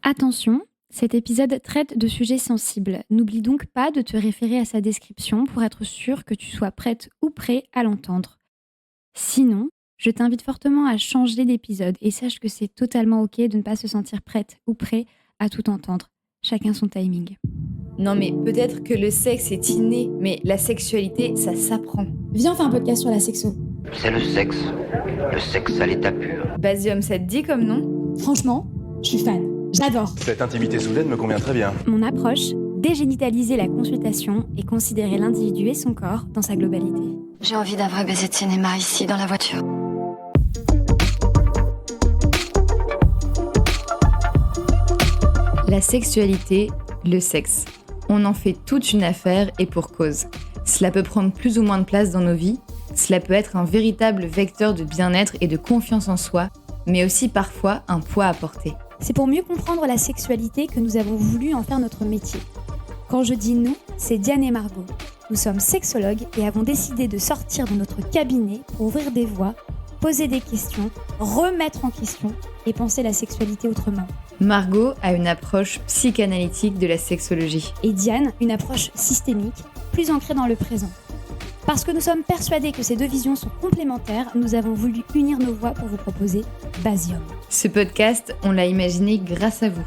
Attention, cet épisode traite de sujets sensibles. N'oublie donc pas de te référer à sa description pour être sûr que tu sois prête ou prêt à l'entendre. Sinon, je t'invite fortement à changer d'épisode et sache que c'est totalement ok de ne pas se sentir prête ou prêt à tout entendre. Chacun son timing. Non mais peut-être que le sexe est inné, mais la sexualité, ça s'apprend. Viens, on fait un podcast sur la sexo. C'est le sexe à l'état pur. Basium, ça te dit comme nom? Franchement, je suis fan. J'adore. Cette intimité soudaine me convient très bien. Mon approche, dégénitaliser la consultation et considérer l'individu et son corps dans sa globalité. J'ai envie d'un vrai baiser de cinéma ici, dans la voiture. La sexualité, le sexe. On en fait toute une affaire et pour cause. Cela peut prendre plus ou moins de place dans nos vies, cela peut être un véritable vecteur de bien-être et de confiance en soi, mais aussi parfois un poids à porter. C'est pour mieux comprendre la sexualité que nous avons voulu en faire notre métier. Quand je dis nous, c'est Diane et Margot. Nous sommes sexologues et avons décidé de sortir de notre cabinet pour ouvrir des voies, poser des questions, remettre en question et penser la sexualité autrement. Margot a une approche psychanalytique de la sexologie. Et Diane, une approche systémique, plus ancrée dans le présent. Parce que nous sommes persuadés que ces deux visions sont complémentaires, nous avons voulu unir nos voix pour vous proposer Basium. Ce podcast, on l'a imaginé grâce à vous,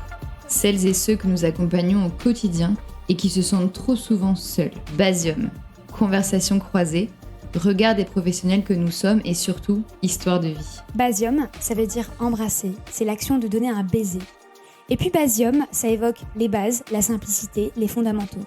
celles et ceux que nous accompagnons au quotidien et qui se sentent trop souvent seuls. Basium, conversation croisée, regard des professionnels que nous sommes et surtout, histoire de vie. Basium, ça veut dire embrasser, c'est l'action de donner un baiser. Et puis Basium, ça évoque les bases, la simplicité, les fondamentaux.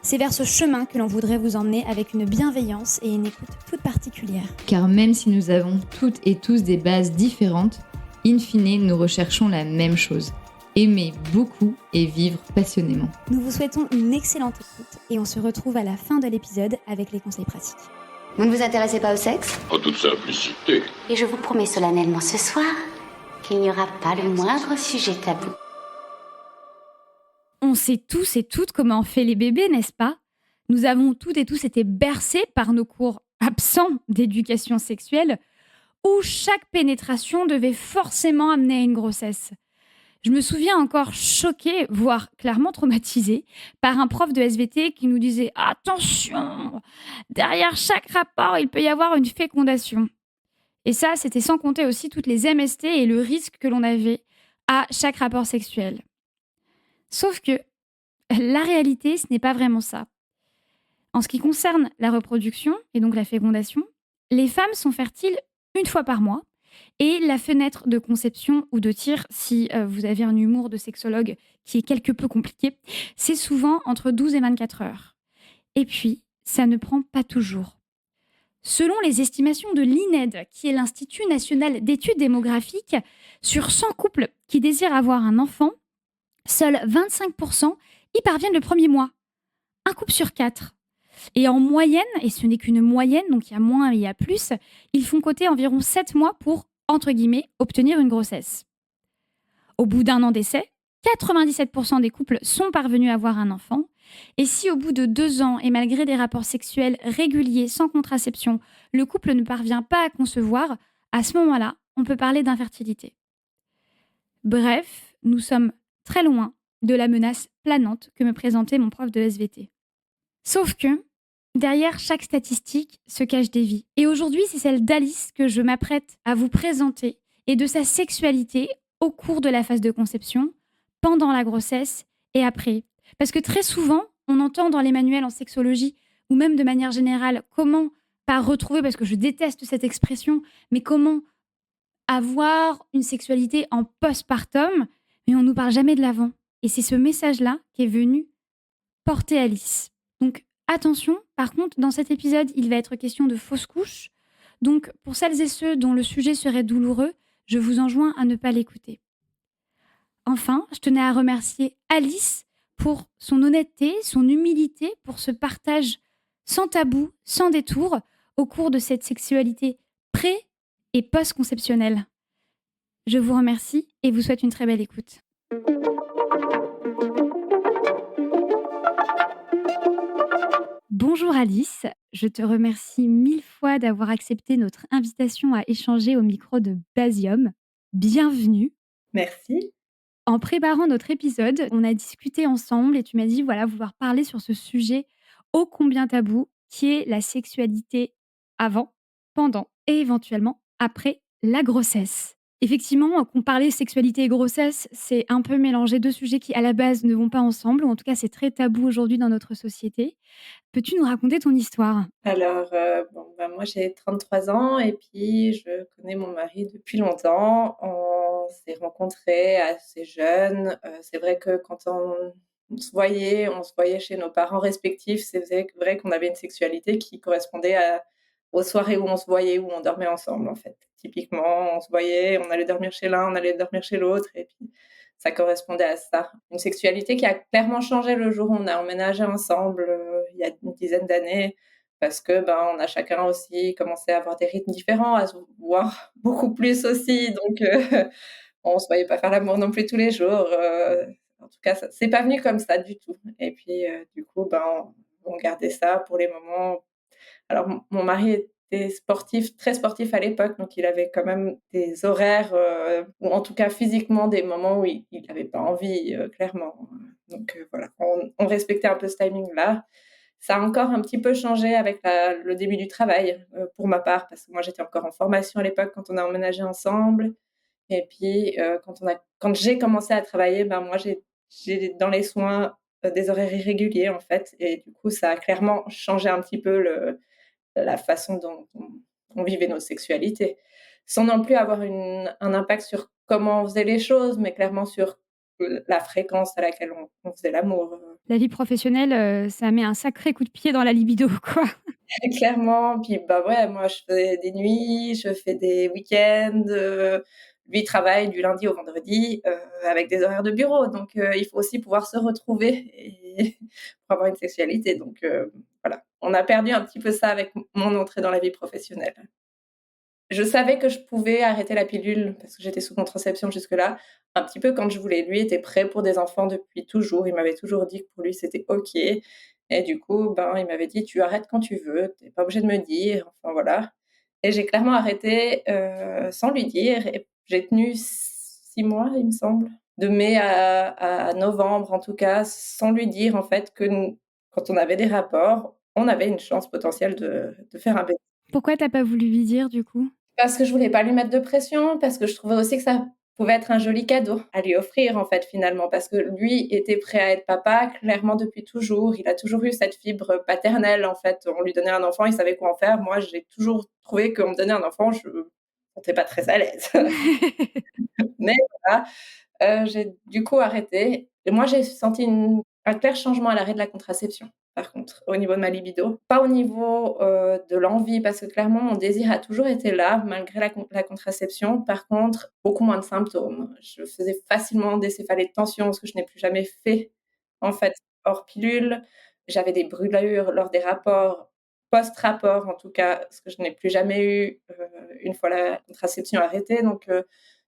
C'est vers ce chemin que l'on voudrait vous emmener avec une bienveillance et une écoute toute particulière. Car même si nous avons toutes et tous des bases différentes, in fine, nous recherchons la même chose. Aimer beaucoup et vivre passionnément. Nous vous souhaitons une excellente écoute et on se retrouve à la fin de l'épisode avec les conseils pratiques. Vous ne vous intéressez pas au sexe? En toute simplicité. Et je vous promets solennellement ce soir qu'il n'y aura pas le moindre sujet tabou. On sait tous et toutes comment on fait les bébés, n'est-ce pas? Nous avons toutes et tous été bercés par nos cours absents d'éducation sexuelle où chaque pénétration devait forcément amener à une grossesse. Je me souviens encore choquée, voire clairement traumatisée, par un prof de SVT qui nous disait « Attention, derrière chaque rapport, il peut y avoir une fécondation ». Et ça, c'était sans compter aussi toutes les MST et le risque que l'on avait à chaque rapport sexuel. Sauf que la réalité, ce n'est pas vraiment ça. En ce qui concerne la reproduction, et donc la fécondation, les femmes sont fertiles une fois par mois, et la fenêtre de conception ou de tir, si vous avez un humour de sexologue qui est quelque peu compliqué, c'est souvent entre 12 et 24 heures. Et puis, ça ne prend pas toujours. Selon les estimations de l'INED, qui est l'Institut national d'études démographiques, sur 100 couples qui désirent avoir un enfant, seuls 25% y parviennent le premier mois. Un couple sur 4. Et en moyenne, et ce n'est qu'une moyenne, donc il y a moins et il y a plus, ils font compter environ 7 mois pour, entre guillemets, obtenir une grossesse. Au bout d'un an d'essai, 97% des couples sont parvenus à avoir un enfant. Et si au bout de 2 ans, et malgré des rapports sexuels réguliers sans contraception, le couple ne parvient pas à concevoir, à ce moment-là, on peut parler d'infertilité. Bref, nous sommes très loin de la menace planante que me présentait mon prof de SVT. Sauf que, derrière chaque statistique se cachent des vies. Et aujourd'hui, c'est celle d'Alice que je m'apprête à vous présenter et de sa sexualité au cours de la phase de conception, pendant la grossesse et après. Parce que très souvent, on entend dans les manuels en sexologie, ou même de manière générale, comment, pas retrouver, parce que je déteste cette expression, mais comment avoir une sexualité en postpartum, mais on ne nous parle jamais de l'avant. Et c'est ce message-là qui est venu porter Alice. Donc attention, par contre, dans cet épisode, il va être question de fausses couches. Donc pour celles et ceux dont le sujet serait douloureux, je vous enjoins à ne pas l'écouter. Enfin, je tenais à remercier Alice pour son honnêteté, son humilité, pour ce partage sans tabou, sans détour, au cours de cette sexualité pré- et post-conceptionnelle. Je vous remercie et vous souhaite une très belle écoute. Bonjour Alice, je te remercie 1000 fois d'avoir accepté notre invitation à échanger au micro de Basium. Bienvenue. Merci. En préparant notre épisode, on a discuté ensemble et tu m'as dit, voilà, vouloir parler sur ce sujet ô combien tabou, qui est la sexualité avant, pendant et éventuellement après la grossesse. Effectivement, qu'on parlait sexualité et grossesse, c'est un peu mélanger 2 sujets qui, à la base, ne vont pas ensemble ou en tout cas, c'est très tabou aujourd'hui dans notre société. Peux-tu nous raconter ton histoire? Alors, bon, bah, moi j'ai 33 ans et puis je connais mon mari depuis longtemps. On s'est rencontrés assez jeunes. C'est vrai que quand on se voyait chez nos parents respectifs. Vrai qu'on avait une sexualité qui correspondait aux soirées où on se voyait, où on dormait ensemble, en fait. Typiquement, on se voyait, on allait dormir chez l'un, on allait dormir chez l'autre et puis ça correspondait à ça. Une sexualité qui a clairement changé le jour où on a emménagé ensemble, il y a une dizaine d'années parce que, ben, on a chacun aussi commencé à avoir des rythmes différents, à se voir beaucoup plus aussi donc on se voyait pas faire l'amour non plus tous les jours, en tout cas, ça c'est pas venu comme ça du tout et puis, du coup, ben, on gardait ça pour les moments. Alors mon mari était sportif, très sportif à l'époque, donc il avait quand même des horaires, ou en tout cas physiquement des moments où il avait pas envie, clairement. Donc voilà, on respectait un peu ce timing-là. Ça a encore un petit peu changé avec le début du travail, pour ma part, parce que moi j'étais encore en formation à l'époque quand on a emménagé ensemble et puis, quand j'ai commencé à travailler, ben, moi j'ai dans les soins, des horaires irréguliers en fait et du coup ça a clairement changé un petit peu la façon dont on vivait nos sexualités. Sans non plus avoir un impact sur comment on faisait les choses, mais clairement sur la fréquence à laquelle on faisait l'amour. La vie professionnelle, ça met un sacré coup de pied dans la libido, quoi. Clairement, puis bah, ouais, moi je fais des nuits, je fais des week-ends, lui il travaille du lundi au vendredi, avec des horaires de bureau, donc il faut aussi pouvoir se retrouver et pour avoir une sexualité, donc voilà. On a perdu un petit peu ça avec mon entrée dans la vie professionnelle. Je savais que je pouvais arrêter la pilule parce que j'étais sous contraception jusque-là, un petit peu quand je voulais. Lui était prêt pour des enfants depuis toujours. Il m'avait toujours dit que pour lui c'était OK et du coup, ben, il m'avait dit: «Tu arrêtes quand tu veux, tu es pas obligé de me dire», enfin voilà et j'ai clairement arrêté, sans lui dire et j'ai tenu 6 mois, il me semble, de mai à novembre en tout cas, sans lui dire en fait que n quand on avait des rapports, on avait une chance potentielle de faire un bébé. Pourquoi tu as pas voulu lui dire, du coup? Parce que je voulais pas lui mettre de pression, parce que je trouvais aussi que ça pouvait être un joli cadeau à lui offrir, en fait, finalement. Parce que lui était prêt à être papa, clairement depuis toujours. Il a toujours eu cette fibre paternelle, en fait. On lui donnait un enfant, il savait quoi en faire. Moi, j'ai toujours trouvé qu'on me donnait un enfant, je me sentais pas très à l'aise. Mais voilà, j'ai du coup arrêté et moi j'ai senti un clair changement à l'arrêt de la contraception, par contre, au niveau de ma libido. Pas au niveau, de l'envie parce que clairement mon désir a toujours été là malgré la contraception. Par contre, beaucoup moins de symptômes. Je faisais facilement des céphalées de tension, ce que je n'ai plus jamais fait, en fait, hors pilule. J'avais des brûlures lors des rapports, post-rapport en tout cas, ce que je n'ai plus jamais eu, une fois la contraception arrêtée donc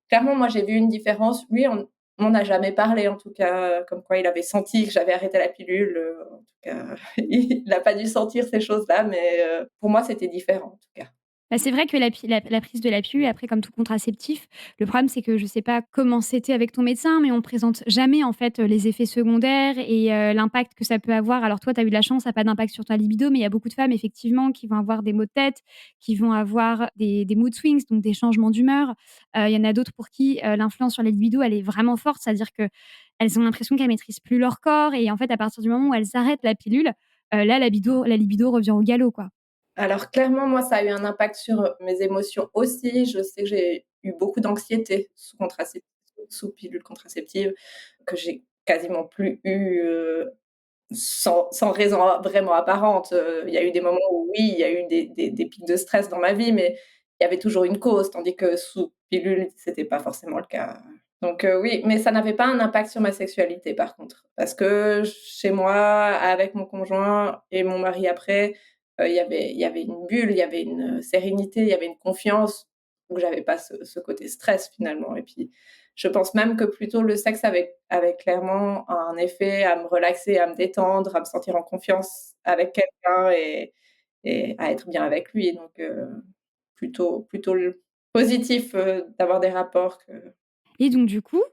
clairement, moi, j'ai vu une différence. Lui, on m'en a jamais parlé, en tout cas, comme quoi il avait senti que j'avais arrêté la pilule, en tout cas, il n'a pas dû sentir ces choses-là, mais pour moi, c'était différent, en tout cas. Bah, c'est vrai que la prise de la pilule, après comme tout contraceptif, le problème c'est que je sais pas comment c'était avec ton médecin, mais on présente jamais en fait, les effets secondaires et l'impact que ça peut avoir. Alors toi, tu as eu de la chance, ça a pas d'impact sur ta libido, mais il y a beaucoup de femmes effectivement qui vont avoir des maux de tête, qui vont avoir des mood swings, donc des changements d'humeur. Il y en a d'autres pour qui, l'influence sur la libido, elle est vraiment forte. C'est-à-dire qu'elles ont l'impression qu'elles maîtrisent plus leur corps et en fait, à partir du moment où elles arrêtent la pilule, là, la libido revient au galop, quoi. Alors clairement, moi, ça a eu un impact sur, mes émotions aussi. Je sais que j'ai eu beaucoup d'anxiété sous pilule contraceptive, que j'ai quasiment plus eu, sans raison vraiment apparente. Il y a eu des moments où oui, il y a eu des pics de stress dans ma vie, mais il y avait toujours une cause, tandis que sous pilule, c'était pas forcément le cas. Donc oui, mais ça n'avait pas un impact sur ma sexualité par contre. Parce que chez moi, avec mon conjoint et mon mari après, il y avait une bulle, il y avait une sérénité, il y avait une confiance où j'avais pas ce côté stress finalement et puis je pense même que plutôt le sexe avait clairement un effet à me relaxer, à me détendre, à me sentir en confiance avec quelqu'un et à être bien avec lui. Donc plutôt le positif, d'avoir des rapports que Et donc du coup,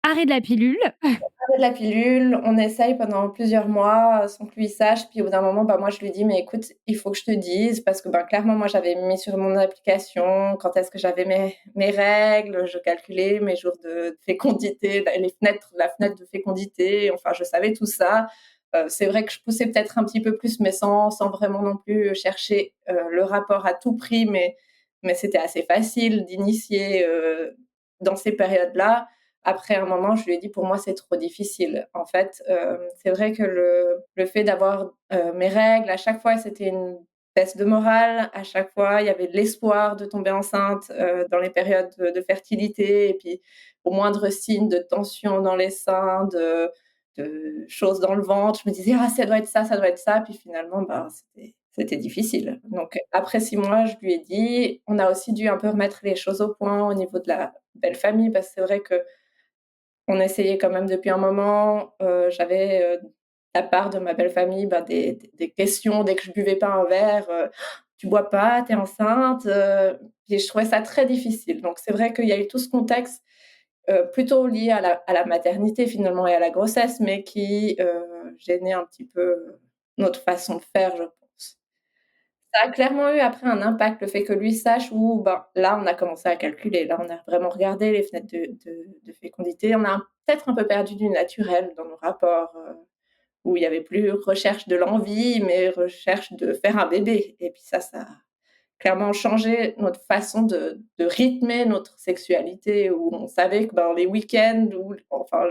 arrêt de la pilule. Arrêt de la pilule, on essaye pendant plusieurs mois, sans que lui sache. Puis au bout d'un moment, moi je lui dis: «Mais écoute, il faut que je te dise» parce que, clairement, moi j'avais mis sur mon application quand est-ce que j'avais mes règles, je calculais mes jours de fécondité, la fenêtre de fécondité, enfin je savais tout ça. C'est vrai que je poussais peut-être un petit peu plus, mais sans vraiment non plus chercher, le rapport à tout prix, mais c'était assez facile d'initier, dans ces périodes-là. Après un moment, je lui ai dit: «Pour moi, c'est trop difficile». En fait, c'est vrai que le fait d'avoir, mes règles, à chaque fois, c'était une baisse de morale. À chaque fois, il y avait de l'espoir de tomber enceinte, dans les périodes de fertilité et puis au moindre signe de tension dans les seins, de choses dans le ventre, je me disais: «Ah, ça doit être ça, ça doit être ça». Puis finalement, c'était difficile. Donc après 6 mois, je lui ai dit. On a aussi dû un peu remettre les choses au point au niveau de la belle famille parce que c'est vrai que on essayait quand même depuis un moment. J'avais, de la part de ma belle famille, des questions dès que je buvais pas un verre, «Tu bois pas? Tu es enceinte?» Et je trouvais ça très difficile. Donc c'est vrai qu'il y a eu tout ce contexte, plutôt lié à la maternité finalement et à la grossesse, mais qui, gênait un petit peu notre façon de faire, je pense. Ça a clairement eu après un impact, le fait que lui sache où, là, on a commencé à calculer. Là, on a vraiment regardé les fenêtres de fécondité. On a peut-être un peu perdu du naturel dans nos rapports, où il y avait plus recherche de l'envie, mais recherche de faire un bébé et puis ça a clairement changé notre façon de rythmer notre sexualité, où on savait que, les week-ends ou enfin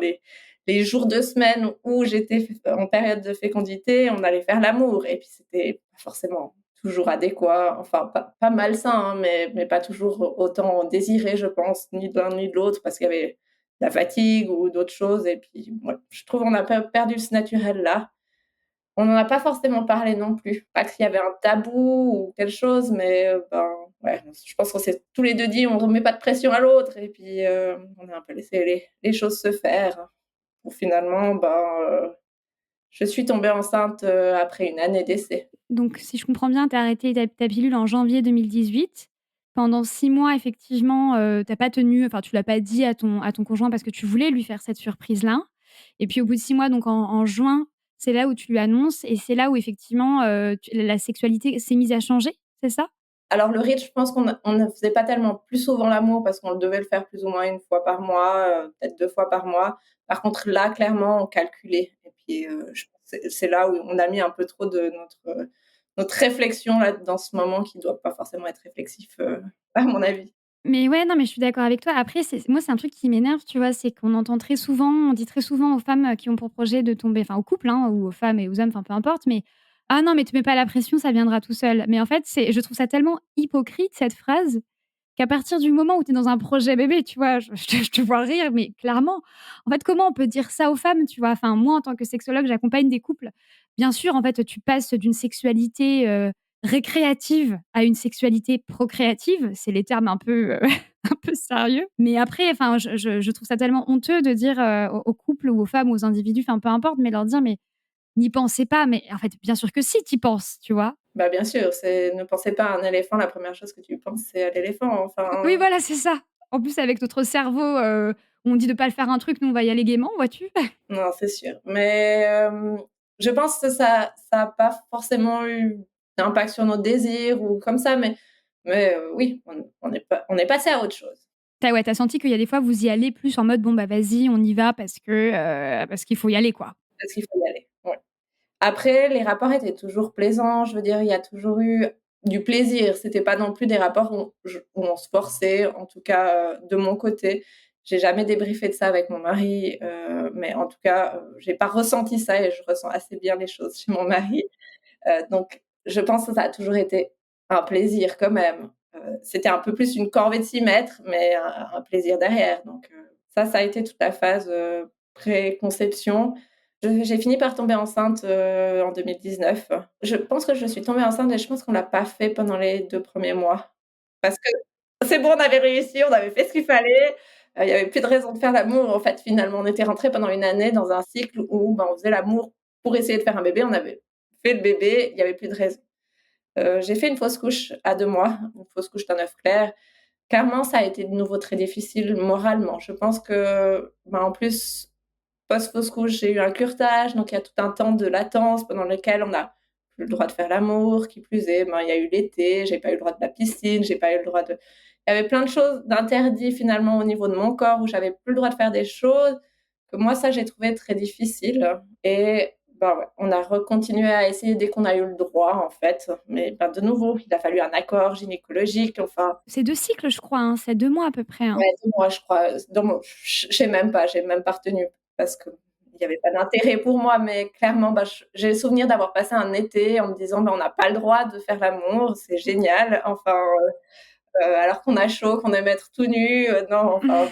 les jours de semaine où j'étais en période de fécondité, on allait faire l'amour et puis c'était pas forcément toujours adéquat, enfin pas malsain, hein, mais pas toujours autant désiré, je pense, ni de l'un ni de l'autre parce qu'il y avait la fatigue ou d'autres choses et puis ouais, je trouve on a perdu ce naturel-là. On n'en a pas forcément parlé non plus. Pas qu'il y avait un tabou ou quelque chose, mais ouais, je pense qu'on s'est tous les 2 dit: «On ne met pas de pression à l'autre» et puis, on a un peu laissé les choses se faire. Pour finalement, je suis tombée enceinte, après une année d'essai. Donc si je comprends bien, tu as arrêté ta pilule en janvier 2018. Pendant 6 mois, effectivement, tu pas tenu, enfin, tu l'as pas dit à ton conjoint parce que tu voulais lui faire cette surprise-là. Et puis au bout de 6 mois, donc en juin, c'est là où tu lui annonces et c'est là où effectivement, la sexualité s'est mise à changer, c'est ça? Alors le rythme, je pense on ne faisait pas tellement plus souvent l'amour parce qu'on devait le faire plus ou moins une fois par mois, peut-être 2 fois par mois. Par contre là, clairement, on calculait et puis, je pense que c'est là où on a mis un peu trop de notre réflexion là, dans ce moment qui doit pas forcément être réflexif, à mon avis. Mais ouais, non, mais je suis d'accord avec toi. Après, c'est un truc qui m'énerve, tu vois? C'est qu'on entend très souvent on dit très souvent aux femmes, qui ont pour projet de tomber enfin aux couples, hein, ou aux femmes et aux hommes, enfin peu importe, mais: «Ah non, mais te mets pas la pression, ça viendra tout seul». Mais en fait, je trouve ça tellement hypocrite cette phrase, qu'à partir du moment où tu es dans un projet bébé, tu vois? Je te vois rire, mais clairement. En fait, comment on peut dire ça aux femmes, tu vois? Enfin, moi, en tant que sexologue, j'accompagne des couples. Bien sûr, en fait, tu passes d'une sexualité, récréative à une sexualité procréative. C'est les termes un peu, un peu sérieux. Mais après, enfin, je trouve ça tellement honteux de dire, aux couples ou aux femmes ou aux individus, enfin, peu importe, mais leur dire: «Mais n'y pensez pas». Mais en fait, bien sûr que si, tu y penses, tu vois? Bien sûr, c'est ne pensez pas à un éléphant, la première chose que tu penses, c'est à l'éléphant, Oui, enfin, voilà, c'est ça. En plus, avec notre cerveau, on dit de pas le faire un truc, nous, on va y aller gaiement, vois-tu? non, c'est sûr. Mais, je pense que ça a pas forcément eu d'impact sur nos désirs ou comme ça, mais, oui, on est passé à autre chose. Tu as senti qu'il y a des fois, vous y allez plus en mode: «Bon, bah, vas-y, on y va parce qu'il faut y aller, quoi». Parce qu'il faut y aller, ouais. Après, les rapports étaient toujours plaisants, je veux dire, il y a toujours eu du plaisir. C'était pas non plus des rapports où on se forçait, en tout cas, de mon côté. J'ai jamais débriefé de ça avec mon mari, mais en tout cas, j'ai pas ressenti ça et je ressens assez bien les choses chez mon mari. Donc je pense que ça a toujours été un plaisir quand même. C'était un peu plus une corvée de s'y mettre, mais un plaisir derrière. Donc ça a été toute la phase, préconception. J'ai fini par tomber enceinte, en 2019. Je pense que je suis tombée enceinte et je pense qu'on l'a pas fait pendant les 2 premiers mois. Parce que c'est bon, on avait réussi, on avait fait ce qu'il fallait, il y avait plus de raison de faire l'amour. En fait, finalement, on était rentrés pendant une année dans un cycle où, on faisait l'amour pour essayer de faire un bébé. On avait fait le bébé, il y avait plus de raison. J'ai fait une fausse couche à 2 mois, une fausse couche d'un œuf clair. clairement, ça a été de nouveau très difficile moralement. Je pense que, en plus, post-fausse couche, j'ai eu un curetage, donc il y a tout un temps de latence pendant lequel on n'a plus le droit de faire l'amour. Qui plus est, il y a eu l'été, j'ai pas eu le droit de la piscine, j'ai pas eu le droit de il y avait plein de choses d'interdits finalement au niveau de mon corps où j'avais plus le droit de faire des choses que moi, ça, j'ai trouvé très difficile et ouais, on a recontinué à essayer dès qu'on a eu le droit en fait, mais de nouveau, il a fallu un accord gynécologique, enfin C'est 2 cycles, je crois, hein, c'est 2 mois à peu près, hein? ouais, 2 mois, je crois, dans mon j'ai même pas retenu parce qu'il y avait pas d'intérêt pour moi, mais clairement, j'ai le souvenir d'avoir passé un été en me disant: «On n'a pas le droit de faire l'amour, c'est génial», enfin, alors qu'on a chaud, qu'on aime être tout nu, non, enfin,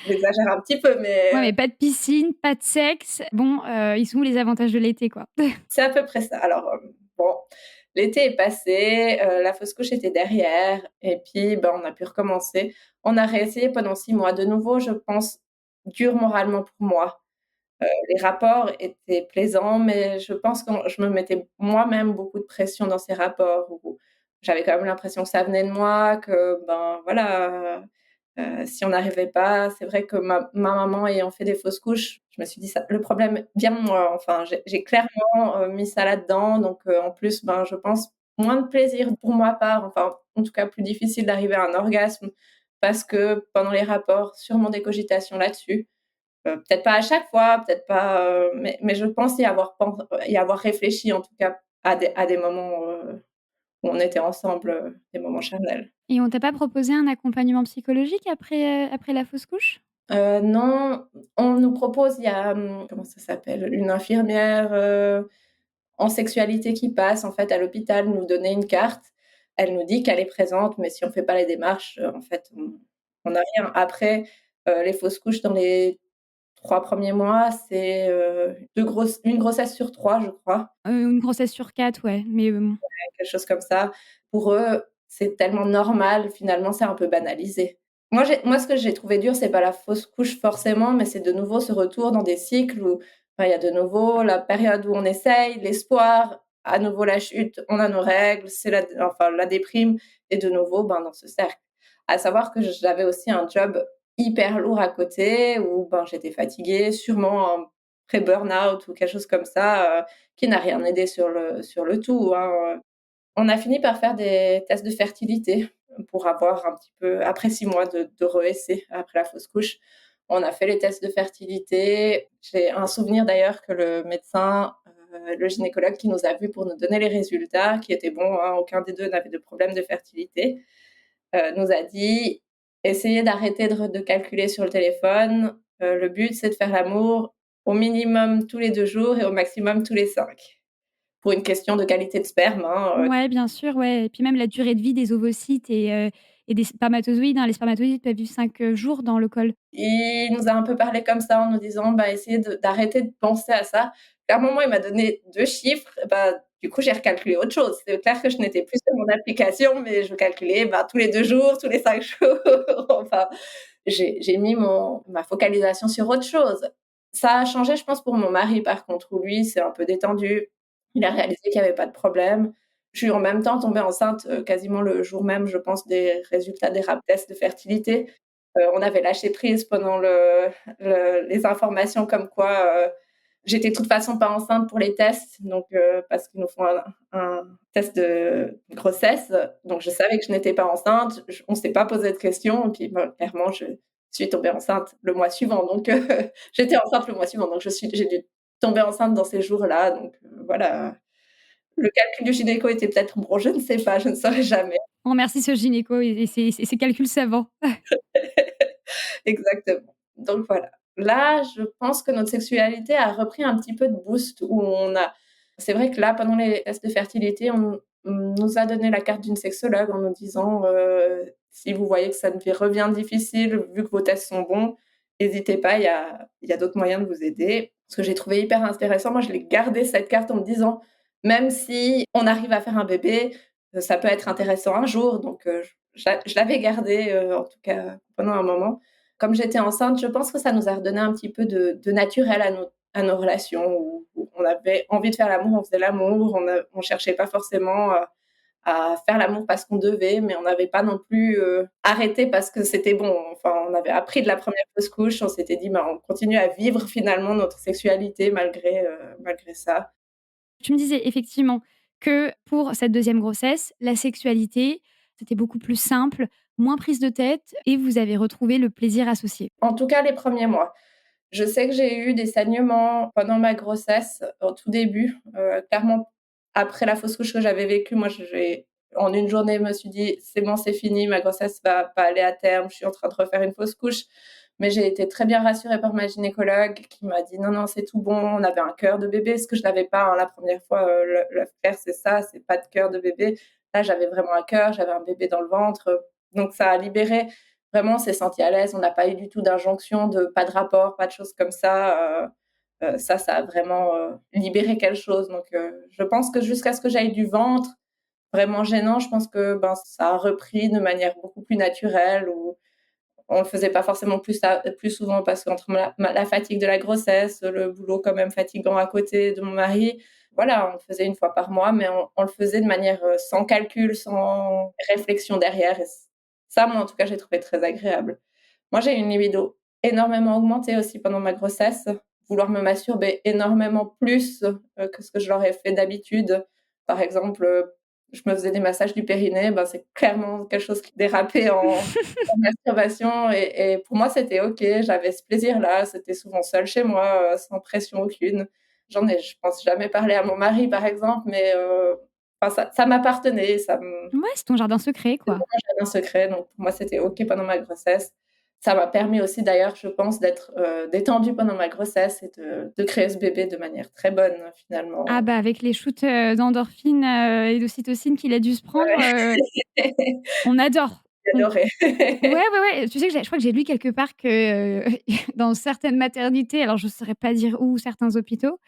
j'exagère un petit peu, Ouais, mais mais pas de piscine, pas de sexe. Bon, ils sont où les avantages de l'été, quoi? c'est à peu près ça. Alors, bon, l'été est passé, la fausse couche était derrière et puis, on a pu recommencer. On a réessayé pendant 6 mois. De nouveau, je pense, dur moralement pour moi. Les rapports étaient plaisants, mais je pense que je me mettais moi-même beaucoup de pression dans ces rapports où j'avais quand même l'impression que ça venait de moi, que, voilà, si on n'arrivait pas c'est vrai que ma maman ayant fait des fausses couches, je me suis dit: «Ça le problème vient de moi». Enfin, j'ai clairement, mis ça là-dedans, donc en plus, je pense moins de plaisir pour ma part, enfin, en tout cas plus difficile d'arriver à un orgasme parce que pendant les rapports, sûrement des cogitations là-dessus. Peut-être pas à chaque fois, peut-être pas, mais je pense y avoir réfléchi en tout cas à des moments, où on était ensemble, des moments charnels. Et on t'a pas proposé un accompagnement psychologique après la fausse couche? Non, on nous propose, il y a, comment ça s'appelle? Une infirmière, en sexualité qui passe en fait à l'hôpital nous donner une carte. Elle nous dit qu'elle est présente, mais si on fait pas les démarches, en fait, on n'a rien. Après, les fausses couches dans les 3 premiers mois, c'est, 1 grossesse sur 3, je crois, Une grossesse sur 4, ouais, mais bon. quelque chose comme ça. Pour eux, c'est tellement normal, finalement, c'est un peu banalisé. Moi, ce que j'ai trouvé dur, c'est pas la fausse couche forcément, mais c'est de nouveau ce retour dans des cycles où, il y a de nouveau la période où on essaye, l'espoir, à nouveau la chute, on a nos règles, c'est la déprime et de nouveau, dans ce cercle. À savoir que j'avais aussi un job hyper lourd à côté où, j'étais fatiguée, sûrement un pré-burn-out ou quelque chose comme ça, qui n'a rien aidé sur le tout, hein. On a fini par faire des tests de fertilité pour avoir un petit peu après 6 mois de re-essai après la fausse couche. On a fait les tests de fertilité. J'ai un souvenir d'ailleurs que le médecin, le gynécologue qui nous a vus pour nous donner les résultats, qui étaient bons, hein, aucun des 2 n'avait de problème de fertilité, nous a dit: «Essayez d'arrêter de calculer sur le téléphone. Le but, c'est de faire l'amour au minimum tous les 2 jours et au maximum tous les 5». Pour une question de qualité de sperme, hein, Ouais, bien sûr, ouais et puis même la durée de vie des ovocytes et des spermatozoïdes, hein. Les spermatozoïdes peuvent vivre 5 jours dans le col. il nous a un peu parlé comme ça en nous disant: «Essayez d'arrêter de penser à ça». À un moment, il m'a donné 2 chiffres, du coup, j'ai recalculé autre chose. C'est clair que je n'étais plus sur mon application, mais je calculais, tous les 2 jours, tous les 5 jours, enfin, j'ai mis ma focalisation sur autre chose. Ça a changé, je pense, pour mon mari, par contre, où lui, c'est un peu détendu. Il a réalisé qu'il y avait pas de problème. Je suis en même temps tombée enceinte, quasiment le jour même, je pense, des résultats des rap tests de fertilité. On avait lâché prise pendant les informations comme quoi, j'étais de toute façon pas enceinte pour les tests, donc parce qu'ils nous font un test de grossesse, donc je savais que je n'étais pas enceinte. On s'est pas posé de questions et puis, clairement, je suis tombée enceinte le mois suivant, donc j'étais enceinte le mois suivant, donc j'ai dû tomber enceinte dans ces jours-là, donc voilà. Le calcul du gynéco était peut-être bon, je ne sais pas, je ne saurais jamais. On remercie ce gynéco et ses calculs savants. Exactement. Donc voilà. Là, je pense que notre sexualité a repris un petit peu de boost où c'est vrai que là, pendant les tests de fertilité, on nous a donné la carte d'une sexologue en nous disant, «Si vous voyez que ça devient revient difficile, vu que vos tests sont bons, n'hésitez pas, il y a d'autres moyens de vous aider». Ce que j'ai trouvé hyper intéressant, moi, je l'ai gardé cette carte en me disant: «Même si on arrive à faire un bébé, ça peut être intéressant un jour». Donc je l'avais gardée, en tout cas pendant un moment. Comme j'étais enceinte, je pense que ça nous a redonné un petit peu de naturel à nos relations où on avait envie de faire l'amour, on faisait l'amour, on cherchait pas forcément à faire l'amour parce qu'on devait, mais on n'avait pas non plus arrêté parce que c'était bon. Enfin, on avait appris de la première fausse couche, on s'était dit, on continue à vivre finalement notre sexualité malgré ça. Tu me disais effectivement que pour cette deuxième grossesse, la sexualité, c'était beaucoup plus simple, moins prise de tête et vous avez retrouvé le plaisir associé. En tout cas, les premiers mois. Je sais que j'ai eu des saignements pendant ma grossesse, au tout début. Clairement, après la fausse couche que j'avais vécue, moi, en une journée, je me suis dit: «C'est bon, c'est fini, ma grossesse va pas aller à terme, je suis en train de refaire une fausse couche». Mais j'ai été très bien rassurée par ma gynécologue qui m'a dit: «Non, non, c'est tout bon». On avait un cœur de bébé, ce que je n'avais pas, hein, la première fois, l'œuf clair, c'est ça, c'est pas de cœur de bébé. Là, j'avais vraiment un cœur, j'avais un bébé dans le ventre, donc ça a libéré. Vraiment, on s'est sentis à l'aise, on n'a pas eu du tout d'injonction, pas de rapport, pas de choses comme ça. Ça a vraiment libéré quelque chose. Donc, je pense que jusqu'à ce que j'aille du ventre, vraiment gênant, je pense que ça a repris de manière beaucoup plus naturelle, où on le faisait pas forcément plus souvent parce qu'entre la fatigue de la grossesse, le boulot quand même fatigant à côté de mon mari, voilà, on le faisait une fois par mois, mais on le faisait de manière sans calcul, sans réflexion derrière. Et ça, moi, en tout cas, j'ai trouvé très agréable. Moi, j'ai une libido énormément augmentée aussi pendant ma grossesse. Vouloir me masturber énormément plus que ce que je l'aurais fait d'habitude. Par exemple, je me faisais des massages du périnée, c'est clairement quelque chose qui dérapait en masturbation, et pour moi, c'était OK. J'avais ce plaisir-là. C'était souvent seule chez moi, sans pression aucune. Je pense, jamais parlé à mon mari, par exemple, mais ça m'appartenait. Ouais, c'est ton jardin secret, C'est quoi. mon jardin secret, donc pour moi, c'était OK pendant ma grossesse. Ça m'a permis aussi d'ailleurs, je pense, d'être détendue pendant ma grossesse et de créer ce bébé de manière très bonne, Ah finalement. bah, avec les shoots, d'endorphine, et d'ocytocine qu'il a dû se prendre, on adore. J'ai On adoré. Ouais, ouais, ouais. Tu sais que je crois que j'ai lu quelque part que, dans certaines maternités, alors je saurais pas dire où, certains hôpitaux,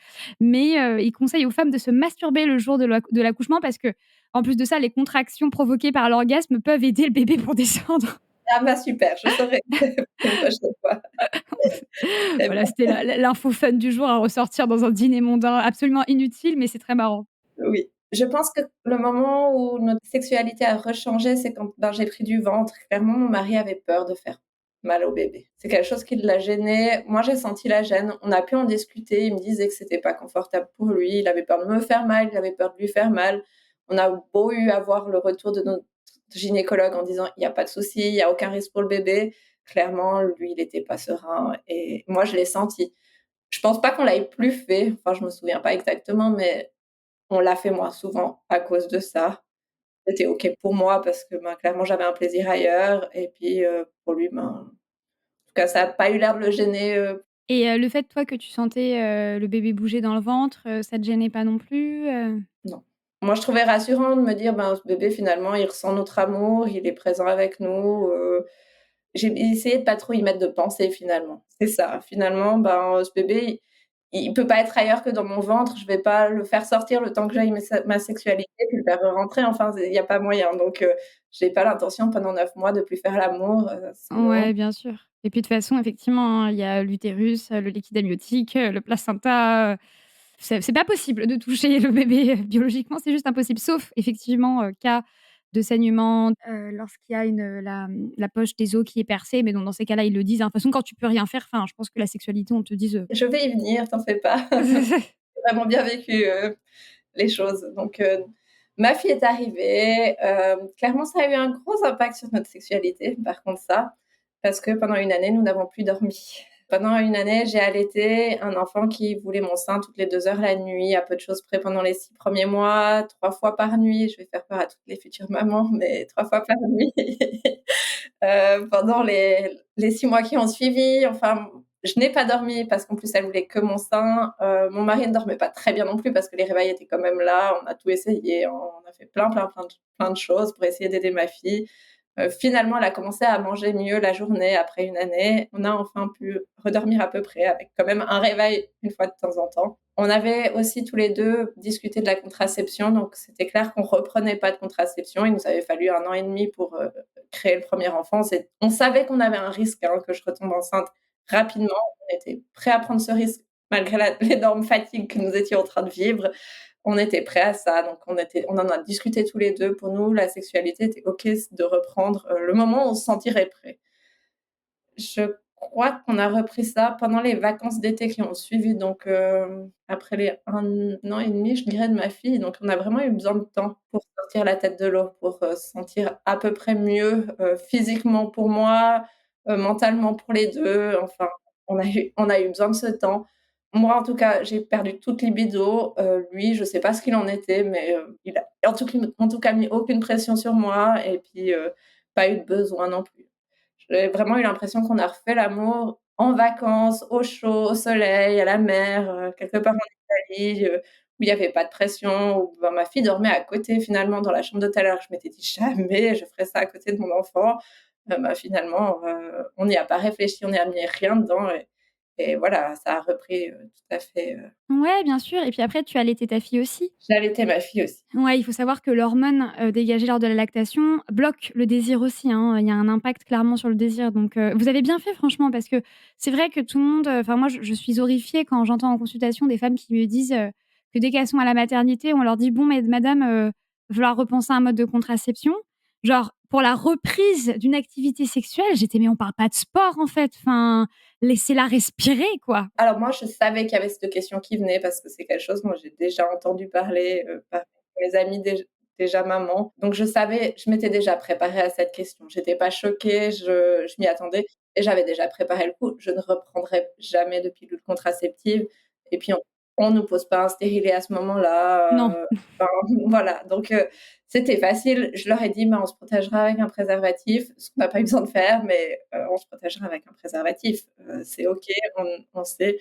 mais ils conseillent aux femmes de se masturber le jour de l'accouchement parce qu'en plus de ça, les contractions provoquées par l'orgasme peuvent aider le bébé pour descendre. Ah super, je saurai une prochaine fois. Très Voilà, bien. c'était l'info fun du jour à ressortir dans un dîner mondain absolument inutile, mais c'est très marrant. Oui. Je pense que le moment où notre sexualité a rechangé, c'est quand, j'ai pris du ventre. Clairement, mon mari avait peur de faire mal au bébé. C'est quelque chose qui l'a gêné. Moi, j'ai senti la gêne. On a pu en discuter. Il me disait que c'était pas confortable pour lui. Il avait peur de me faire mal. Il avait peur de lui faire mal. On a beau avoir le retour de notre gynécologue en disant: «Il y a pas de souci, il y a aucun risque pour le bébé». Clairement, lui, il était pas serein, et moi, je l'ai senti. Je pense pas qu'on l'ait plus fait. Enfin, je me souviens pas exactement, mais on l'a fait moins souvent à cause de ça. C'était OK pour moi parce que, clairement, j'avais un plaisir ailleurs, et puis, pour lui, en tout cas, ça a pas eu l'air de le gêner. Et le fait, toi, que tu sentais, le bébé bouger dans le ventre, ça te gênait pas non plus? Non. Moi, je trouvais rassurant de me dire: «Ce bébé, finalement, il ressent notre amour, il est présent avec nous». J'ai essayé de pas trop y mettre de pensée, finalement. C'est ça. Finalement, ce bébé, il peut pas être ailleurs que dans mon ventre. Je vais pas le faire sortir le temps que j'aille ma sexualité, puis le faire rentrer. Enfin, il y a pas moyen. Donc, j'ai pas l'intention pendant 9 mois de plus faire l'amour, sinon. Ouais, bien sûr. Et puis de toute façon, effectivement, hein, il y a l'utérus, le liquide amniotique, le placenta, c'est pas possible de toucher le bébé, biologiquement, c'est juste impossible. Sauf effectivement, cas de saignement, lorsqu'il y a la poche des os qui est percée, mais donc dans ces cas-là, ils le disent, hein. De toute façon, quand tu peux rien faire, enfin, je pense que la sexualité, on te dise, Je vais y venir, t'en fais pas. J'ai vraiment bien vécu, les choses. Donc, ma fille est arrivée. Clairement, ça a eu un gros impact sur notre sexualité, par contre ça, parce que pendant une année, nous n'avons plus dormi. Pendant une année, j'ai allaité un enfant qui voulait mon sein toutes les 2 heures la nuit, à peu de choses près pendant les 6 premiers mois, 3 fois par nuit. Je vais faire peur à toutes les futures mamans, mais 3 fois par nuit. Pendant les 6 mois qui ont suivi, enfin, je n'ai pas dormi parce qu'en plus, elle voulait que mon sein. Mon mari ne dormait pas très bien non plus parce que les réveils étaient quand même là. On a tout essayé, on a fait plein de choses pour essayer d'aider ma fille. Finalement, elle a commencé à manger mieux la journée après une année. On a enfin pu redormir à peu près, avec quand même un réveil une fois de temps en temps. On avait aussi tous les 2 discuté de la contraception, donc c'était clair qu'on reprenait pas de contraception. Il nous avait fallu 1 an et demi pour créer le premier enfant. On savait qu'on avait un risque, hein, que je retombe enceinte rapidement. On était prêts à prendre ce risque malgré l'énorme fatigue que nous étions en train de vivre, on était prêts à ça. Donc on en a discuté tous les 2. Pour nous, la sexualité était OK de reprendre, le moment où on se sentirait prêt. Je crois qu'on a repris ça pendant les vacances d'été qui ont suivi, donc après les 1 an et demi, je dirais, de ma fille. Donc on a vraiment eu besoin de temps pour sortir la tête de l'eau, pour, se sentir à peu près mieux, physiquement pour moi, mentalement pour les 2. Enfin, on a eu besoin de ce temps. Moi, en tout cas, j'ai perdu toute libido, lui, je sais pas ce qu'il en était, mais il a en tout cas mis aucune pression sur moi et puis, pas eu de besoin non plus. J'ai vraiment eu l'impression qu'on a refait l'amour en vacances, au chaud, au soleil, à la mer, quelque part en Italie, où il y avait pas de pression, où ben, ma fille dormait à côté finalement dans la chambre d'hôtel, alors que je m'étais dit: «Jamais je ferais ça à côté de mon enfant». Bah, finalement, on n'y a pas réfléchi, on n'y a mis rien dedans et voilà, ça a repris, tout à fait, Ouais, bien sûr et puis après tu as allaité ta fille aussi? j'ai allaité ma fille aussi. Ouais, il faut savoir que l'hormone, dégagée lors de la lactation bloque le désir aussi, hein. Il y a un impact clairement sur le désir donc vous avez bien fait franchement parce que c'est vrai que tout le monde, enfin moi je suis horrifiée quand j'entends en consultation des femmes qui me disent, que dès qu'elles sont à la maternité, on leur dit: «Bon mais madame, va falloir repenser un mode de contraception». Genre pour la reprise d'une activité sexuelle, j'étais: «Mais on parle pas de sport en fait, enfin laissez-la respirer quoi». Alors moi, je savais qu'il y avait cette question qui venait parce que c'est quelque chose dont j'ai déjà entendu parler, par mes amies déjà mamans. Donc je savais, je m'étais déjà préparée à cette question. J'étais pas choquée, je m'y attendais et j'avais déjà préparé le coup. Je ne reprendrai jamais de pilule contraceptive et puis on nous pose pas un stérilet à ce moment-là, Non. enfin voilà. Donc c'était facile. Je leur ai dit: «Ben, on se protégera avec un préservatif», ce qu'on n'a pas eu besoin de faire, mais on se protégera avec un préservatif. C'est OK, on sait.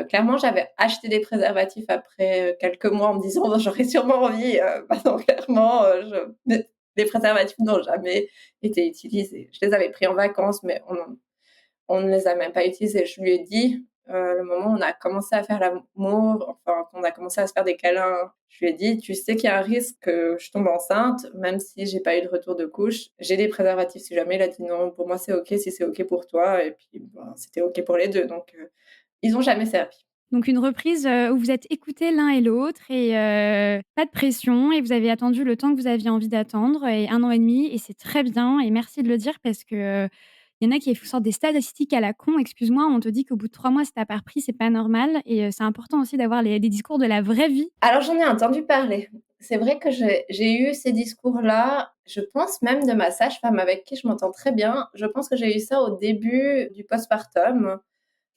Clairement, j'avais acheté des préservatifs après, quelques mois en me disant: «Bah, j'aurais sûrement envie», bah, non, clairement, les préservatifs n'ont jamais été utilisés. Je les avais pris en vacances, mais on ne les a même pas utilisés. Je lui ai dit, le moment où on a commencé à faire l'amour, enfin, qu'on a commencé à se faire des câlins, je lui ai dit: «Tu sais qu'il y a un risque que je tombe enceinte, même si j'ai pas eu de retour de couche. J'ai des préservatifs si jamais». Il a dit: «Non, pour moi c'est OK si c'est OK pour toi» et puis, ben, c'était OK pour les 2 donc ils ont jamais servi. Donc une reprise, où vous êtes écoutés l'un et l'autre et pas de pression et vous avez attendu le temps que vous aviez envie d'attendre et 1 an et demi et c'est très bien et merci de le dire parce que, il y en a qui sortent des statistiques à la con, excuse-moi, on te dit qu'au bout de 3 mois, si tu as pas repris, c'est pas normal et c'est important aussi d'avoir des discours de la vraie vie. Alors j'en ai entendu parler. C'est vrai que j'ai eu ces discours-là, je pense même de ma sage-femme avec qui je m'entends très bien. Je pense que j'ai eu ça au début du postpartum.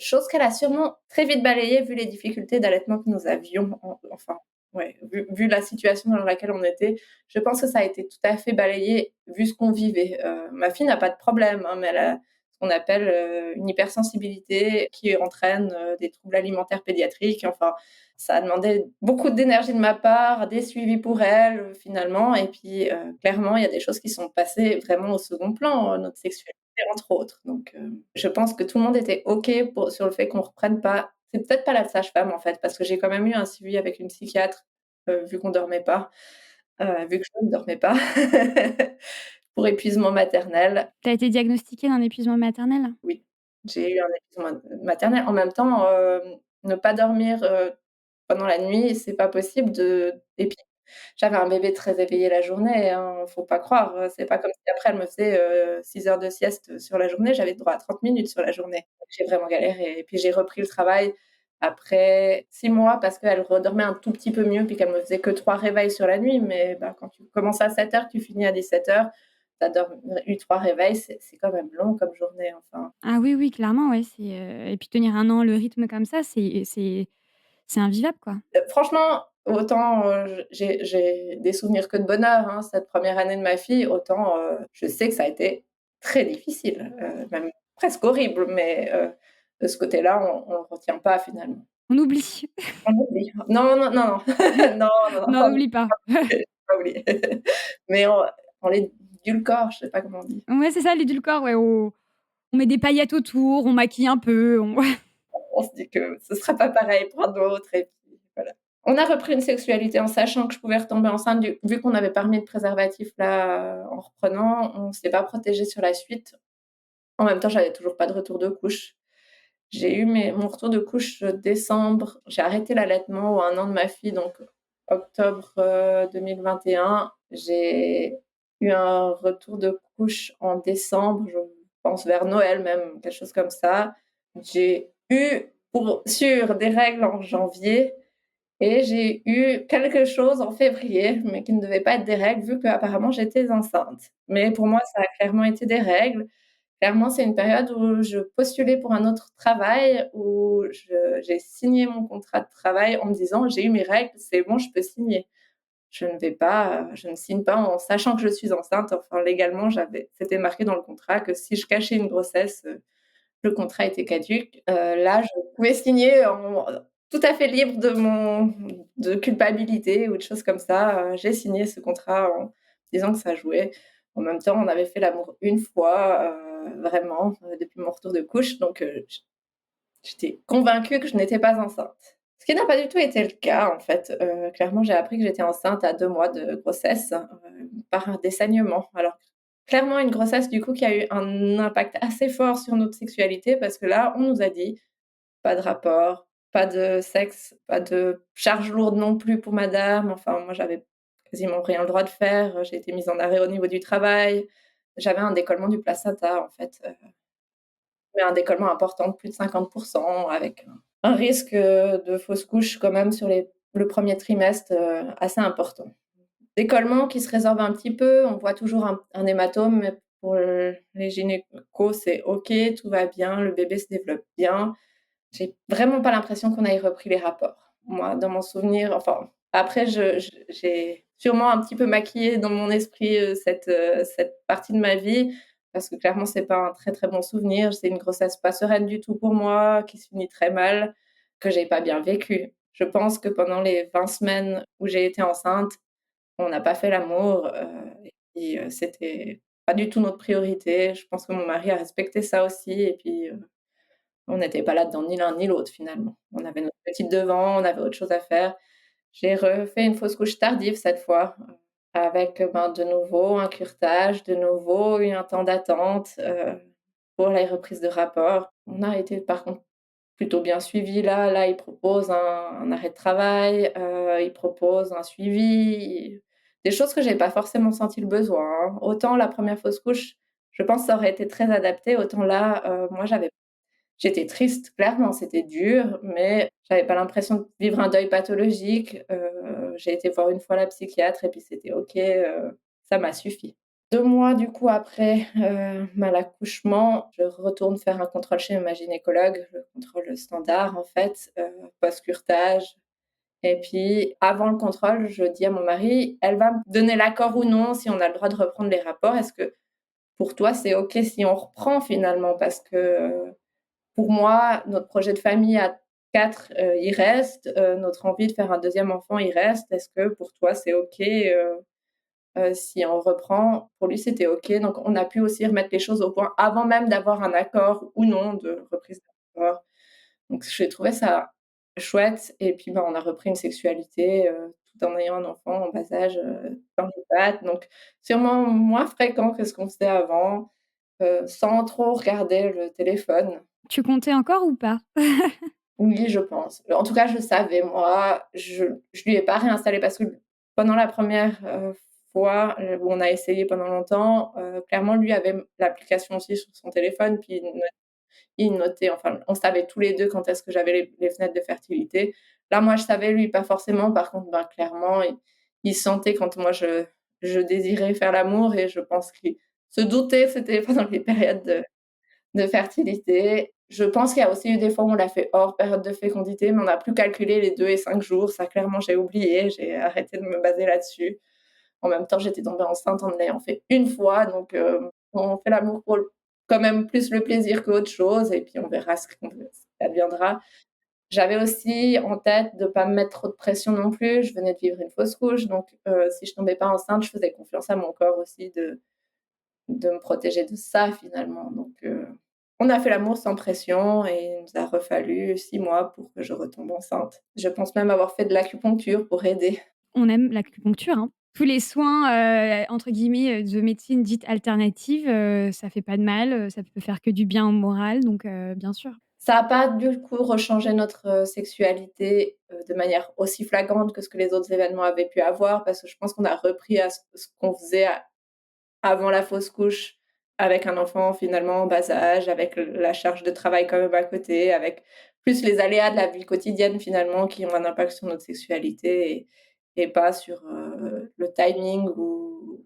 Chose qu'elle a sûrement très vite balayée vu les difficultés d'allaitement que nous avions, enfin, ouais, vu la situation dans laquelle on était. Je pense que ça a été tout à fait balayé vu ce qu'on vivait. Ma fille n'a pas de problème, hein, mais elle a ce qu'on appelle, une hypersensibilité qui entraîne, des troubles alimentaires pédiatriques. Enfin, ça a demandé beaucoup d'énergie de ma part, des suivis pour elle, finalement et puis, clairement, il y a des choses qui sont passées vraiment au second plan, notre sexualité entre autres. Donc, je pense que tout le monde était OK sur le fait qu'on reprenne pas. C'est peut-être pas la sage-femme, en fait, parce que j'ai quand même eu un suivi avec une psychiatre, vu qu'on dormait pas, vu que je ne dormais pas, pour épuisement maternel. Tu as été diagnostiquée d'un épuisement maternel? Oui, j'ai eu un épuisement maternel. En même temps, ne pas dormir, pendant la nuit, c'est pas possible et puis j'avais un bébé très éveillé la journée, hein, faut pas croire, c'est pas comme si après elle me faisait, 6 heures de sieste sur la journée, j'avais droit à 30 minutes sur la journée. J'ai vraiment galéré et puis j'ai repris le travail après 6 mois parce qu'elle redormait un tout petit peu mieux puis qu'elle me faisait que 3 réveils sur la nuit, mais bah, quand tu commences à 7 heures, tu finis à 17 heures, tu as eu 3 réveils, c'est quand même long comme journée, enfin. Ah oui, oui, clairement, ouais, c'est, et puis tenir 1 an le rythme comme ça, c'est invivable, quoi. Franchement, autant, j'ai des souvenirs que de bonheur, hein, cette première année de ma fille, autant, je sais que ça a été très difficile, même presque horrible, mais de ce côté-là, on le retient pas finalement. On oublie. On oublie. Non, non, non, non. Non, non, Non, on non, oublie pas. pas oublier. Mais on l'édulcore, je sais pas comment on dit. Ouais, c'est ça l'édulcore, ouais, on met des paillettes autour, on maquille un peu, on ouais. On se dit que ce sera pas pareil pour un autre et puis voilà. On a repris une sexualité en sachant que je pouvais retomber enceinte vu qu'on n'avait pas remis de préservatif là, en reprenant, on s'est pas protégé sur la suite. En même temps, j'avais toujours pas de retour de couche J'ai eu mon retour de couche décembre. J'ai arrêté l'allaitement au 1 an de ma fille, donc octobre 2021. J'ai eu un retour de couche en décembre, je pense vers Noël même, quelque chose comme ça. J'ai eu pour sûr des règles en janvier et j'ai eu quelque chose en février, mais qui ne devait pas être des règles vu qu'apparemment j'étais enceinte. Mais pour moi, ça a clairement été des règles. Clairement, c'est une période où je postulais pour un autre travail, où j'ai signé mon contrat de travail en me disant: «J'ai eu mes règles, c'est bon, je peux signer». Je ne signe pas en sachant que je suis enceinte. Enfin, légalement, c'était marqué dans le contrat que si je cachais une grossesse, le contrat était caduc. Là, je pouvais signer en tout à fait libre de culpabilité ou de choses comme ça. J'ai signé ce contrat en disant que ça jouait. En même temps, on avait fait l'amour une fois, vraiment, depuis mon retour de couche, donc j'étais convaincue que je n'étais pas enceinte. Ce qui n'a pas du tout été le cas, en fait. Clairement, j'ai appris que j'étais enceinte à 2 mois de grossesse, par des saignements. Alors, clairement une grossesse, du coup, qui a eu un impact assez fort sur notre sexualité parce que là, on nous a dit: «Pas de rapport, pas de sexe, pas de charge lourde non plus pour madame». Enfin, moi, j'avais quasiment rien le droit de faire, j'ai été mise en arrêt au niveau du travail. J'avais un décollement du placenta, en fait, mais un décollement important de plus de 50 avec un risque, de fausse couche quand même sur le 1er trimestre, assez important. Décollement qui se résorbe un petit peu, on voit toujours un hématome, mais pour les gynécos, c'est OK, tout va bien, le bébé se développe bien. J'ai vraiment pas l'impression qu'on ait repris les rapports. Moi, dans mon souvenir, enfin, après j'ai sûrement un petit peu maquillé dans mon esprit, cette partie de ma vie parce que clairement, c'est pas un très, très bon souvenir. C'est une grossesse pas sereine du tout pour moi, qui se finit très mal, que j'ai pas bien vécue. Je pense que pendant les 20 semaines où j'ai été enceinte, on n'a pas fait l'amour, et puis, c'était pas du tout notre priorité. Je pense que mon mari a respecté ça aussi et puis, on n'était pas là-dedans ni l'un ni l'autre finalement. On avait notre petite devant, on avait autre chose à faire. J'ai refait une fausse couche tardive cette fois, avec, ben, de nouveau un curetage, de nouveau un temps d'attente, pour les reprises de rapport. On a été par contre plutôt bien suivis là. Là, ils proposent un arrêt de travail, ils proposent un suivi, des choses que j'ai pas forcément senti le besoin, hein. Autant la première fausse couche, je pense ça aurait été très adapté, autant là, moi j'étais triste, clairement, c'était dur, mais j'avais pas l'impression de vivre un deuil pathologique. J'ai été voir une fois la psychiatre et puis c'était OK, ça m'a suffi. 2 mois du coup après, l'accouchement, je retourne faire un contrôle chez ma gynécologue, le contrôle standard en fait, post-curetage et puis avant le contrôle, je dis à mon mari: «Elle va me donner l'accord ou non si on a le droit de reprendre les rapports. Est-ce que pour toi c'est OK si on reprend finalement?» parce que, pour moi, notre projet de famille à 4, il reste, notre envie de faire un deuxième enfant, il reste. Est-ce que pour toi, c'est OK, si on reprend? Pour lui, c'était OK, donc on a pu aussi remettre les choses au point avant même d'avoir un accord ou non de reprise d'accord. Donc j'ai trouvé ça chouette et puis, bah, on a repris une sexualité, tout en ayant un enfant en bas âge, dans les pattes, donc sûrement moins fréquent que ce qu'on faisait avant, sans trop regarder le téléphone. Tu comptais encore ou pas? Oui, je pense. En tout cas, je savais, moi, je lui ai pas réinstallé parce que pendant la première fois, où on a essayé pendant longtemps, clairement, lui avait l'application aussi sur son téléphone, puis il notait, enfin, on savait tous les 2 quand est-ce que j'avais les fenêtres de fertilité. Là, moi, je savais, lui, pas forcément. Par contre, ben, clairement, il sentait quand moi je désirais faire l'amour et je pense qu'il se doutait que c'était pendant les périodes de fertilité. Je pense qu'il y a aussi eu des fois où on l'a fait hors période de fécondité, mais on n'a plus calculé les 2 et 5 jours. Ça, clairement, j'ai oublié, j'ai arrêté de me baser là-dessus. En même temps, j'étais tombée enceinte en l'ayant fait une fois, donc on fait l'amour pour quand même plus le plaisir qu'autre chose et puis on verra ce qui adviendra. J'avais aussi en tête de pas me mettre trop de pression non plus. Je venais de vivre une fausse couche, donc si je tombais pas enceinte, je faisais confiance à mon corps aussi de me protéger de ça finalement, donc on a fait l'amour sans pression et il nous a refallu 6 mois pour que je retombe enceinte. Je pense même avoir fait de l'acupuncture pour aider. On aime l'acupuncture, hein. Tous les soins, entre guillemets, de médecine dite alternative, ça fait pas de mal, ça peut faire que du bien au moral, donc bien sûr. Ça a pas du coup rechangé notre, sexualité, de manière aussi flagrante que ce que les autres événements avaient pu avoir, parce que je pense qu'on a repris à ce qu'on faisait avant la fausse couche, avec un enfant finalement en bas âge, avec la charge de travail quand même à côté, avec plus les aléas de la vie quotidienne finalement qui ont un impact sur notre sexualité et pas sur, le timing ou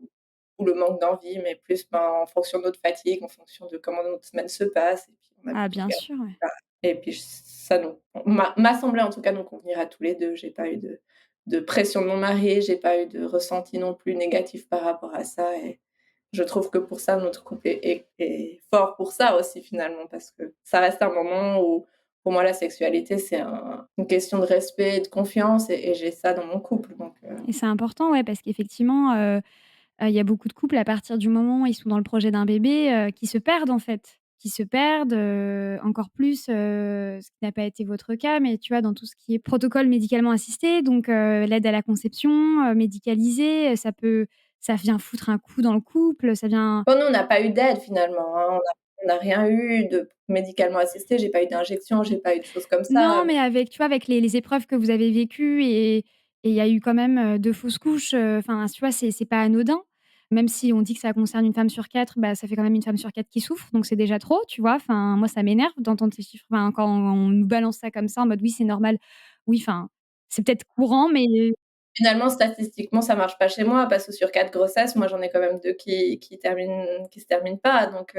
le manque d'envie, mais plus, ben, en fonction de notre fatigue, en fonction de comment notre semaine se passe et puis on a pu Ah bien trouver sûr, ouais. voilà et puis ça nous m'a semblé en tout cas nous convenir à tous les 2. J'ai pas eu de pression de mon mari, j'ai pas eu de ressenti non plus négatif par rapport à ça et je trouve que pour ça, notre couple est fort pour ça aussi finalement, parce que ça reste un moment où, pour moi, la sexualité, c'est une question de respect et de confiance et j'ai ça dans mon couple donc Et c'est important, ouais, parce qu'effectivement, il y a beaucoup de couples à partir du moment où ils sont dans le projet d'un bébé, qui se perdent en fait. Qui se perdent, encore plus, ce qui n'a pas été votre cas, mais tu vois, dans tout ce qui est protocole médicalement assisté, donc l'aide à la conception, médicalisée, ça vient foutre un coup dans le couple, ça vient bon, nous, on n'a pas eu d'aide finalement, hein, on n'a rien eu de médicalement assisté, j'ai pas eu d'injection, j'ai pas eu de choses comme non, ça. mais avec tu vois, avec les épreuves que vous avez vécues et il y a eu quand même, 2 fausses couches, enfin, tu vois, c'est pas anodin. Même si on dit que ça concerne une femme sur 4, bah, ça fait quand même une femme sur 4 qui souffre, donc c'est déjà trop, tu vois? Enfin, moi, ça m'énerve d'entendre ces chiffres, enfin, quand on nous balance ça comme ça en mode: «Oui, c'est normal». Oui, enfin, c'est peut-être courant, mais Finalement, statistiquement, ça marche pas chez moi parce que sur 4 grossesses, moi, j'en ai quand même 2 qui se terminent pas donc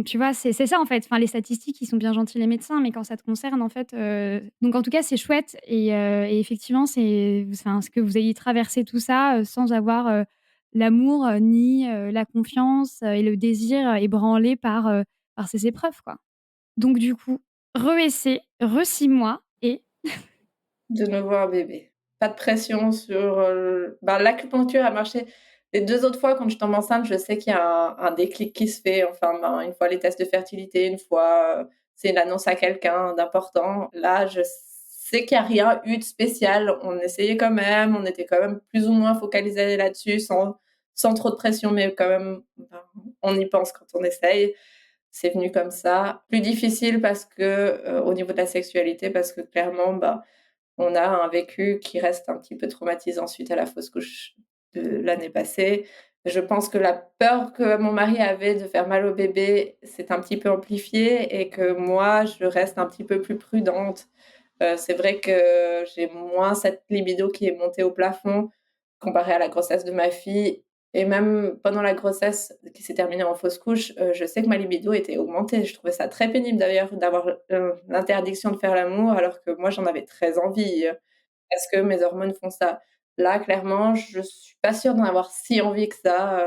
tu vois, c'est ça, en fait. Enfin, les statistiques, ils sont bien gentils, les médecins, mais quand ça te concerne, en fait, donc en tout cas, c'est chouette et effectivement, c'est enfin, ce que vous ayez traversé tout ça, sans avoir, l'amour, ni, la confiance, et le désir, ébranlé par ces épreuves, quoi. Donc du coup, re-essai, re-6 mois et de nouveau un bébé. Pas de pression sur, bah, l'acupuncture a marché. Les 2 autres fois quand je tombe enceinte, je sais qu'il y a un déclic qui se fait, enfin, ben, une fois les tests de fertilité, une fois, c'est une annonce à quelqu'un d'important. Là, je sais qu'il y a rien eu de spécial. On essayait quand même, on était quand même plus ou moins focalisés là-dessus sans trop de pression, mais quand même, ben, on y pense quand on essaye. C'est venu comme ça. Plus difficile parce que, au niveau de la sexualité, parce que clairement, bah, on a un vécu qui reste un petit peu traumatisant suite à la fausse couche de l'année passée. Je pense que la peur que mon mari avait de faire mal au bébé s'est un petit peu amplifiée et que moi, je reste un petit peu plus prudente. C'est vrai que j'ai moins cette libido qui est montée au plafond comparée à la grossesse de ma fille et même pendant la grossesse qui s'est terminée en fausse couche, je sais que ma libido était augmentée. Je trouvais ça très pénible d'ailleurs d'avoir, l'interdiction de faire l'amour alors que moi j'en avais très envie, parce que mes hormones font ça. Là, clairement, je suis pas sûre d'en avoir si envie que ça,